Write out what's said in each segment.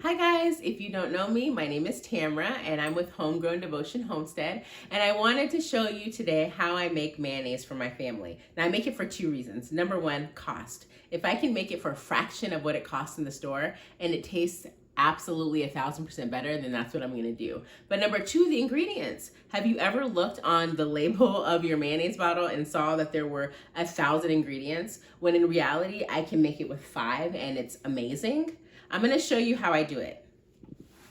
Hi guys, if you don't know me, my name is Tamra and I'm with Homegrown Devotion Homestead, and I wanted to show you today how I make mayonnaise for my family. Now I make it for two reasons. Number one, cost. If I can make it for a fraction of what it costs in the store and it tastes absolutely 1000% better, then that's what I'm gonna do. But number two, the ingredients. Have you ever looked on the label of your mayonnaise bottle and saw that there were 1000 ingredients, when in reality I can make it with 5 and it's amazing? I'm gonna show you how I do it.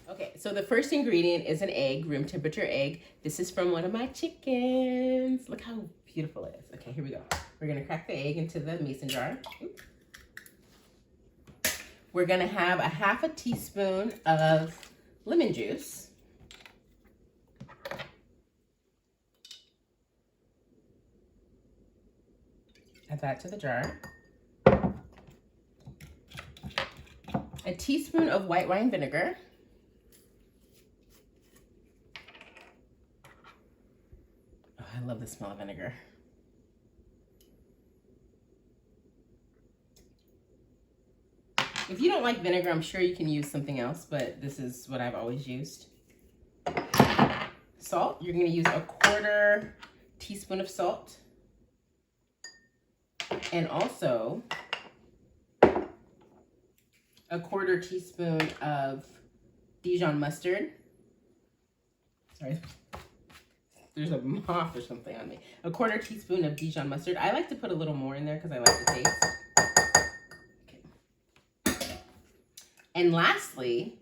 Okay, so the first ingredient is an egg, room temperature egg. This is from one of my chickens. Look how beautiful it is. Okay, here we go. We're gonna crack the egg into the mason jar. We're gonna have a half a teaspoon of lemon juice. Add that to the jar. A teaspoon of white wine vinegar. Oh, I love the smell of vinegar. If you don't like vinegar, I'm sure you can use something else, but this is what I've always used. Salt, you're gonna use a 1/4 teaspoon of salt. And also a 1/4 teaspoon of Dijon mustard. Sorry, there's a moth or something on me. A 1/4 teaspoon of Dijon mustard. I like to put a little more in there because I like the taste. Okay. And lastly,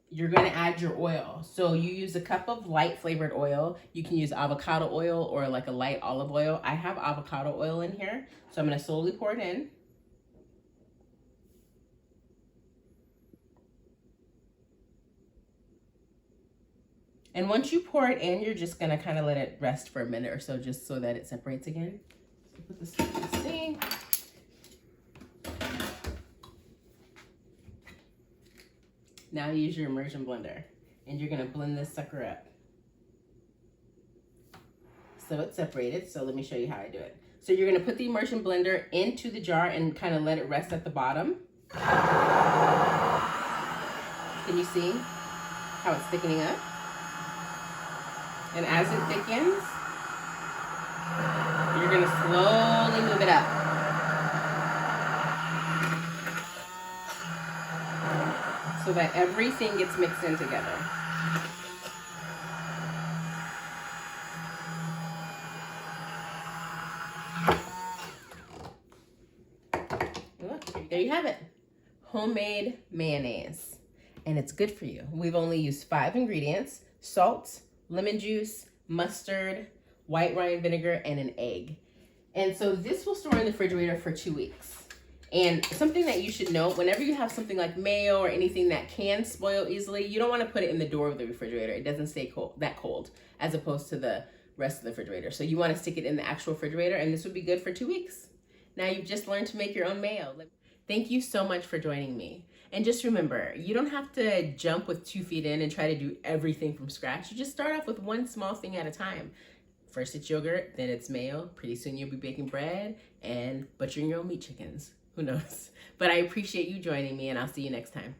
you're going to add your oil. So you use a cup of light flavored oil. You can use avocado oil or like a light olive oil. I have avocado oil in here, so I'm going to slowly pour it in. And once you pour it in, you're just gonna kind of let it rest for a minute or so, just so that it separates again. So put this in the sink. Now use your immersion blender, and you're gonna blend this sucker up. So it's separated, so let me show you how I do it. So you're gonna put the immersion blender into the jar and kind of let it rest at the bottom. Can you see how it's thickening up? And as it thickens, you're gonna slowly move it up. So that everything gets mixed in together. Look, there you have it. Homemade mayonnaise. And it's good for you. We've only used 5 ingredients: salt, lemon juice, mustard, white wine vinegar, and an egg. And so this will store in the refrigerator for 2 weeks. And something that you should know, whenever you have something like mayo or anything that can spoil easily, you don't want to put it in the door of the refrigerator. It doesn't stay that cold, as opposed to the rest of the refrigerator. So you want to stick it in the actual refrigerator, and this would be good for 2 weeks. Now you've just learned to make your own mayo. Thank you so much for joining me. And just remember, you don't have to jump with 2 feet in and try to do everything from scratch. You just start off with one small thing at a time. First it's yogurt, then it's mayo. Pretty soon you'll be baking bread and butchering your own meat chickens. Who knows? But I appreciate you joining me, and I'll see you next time.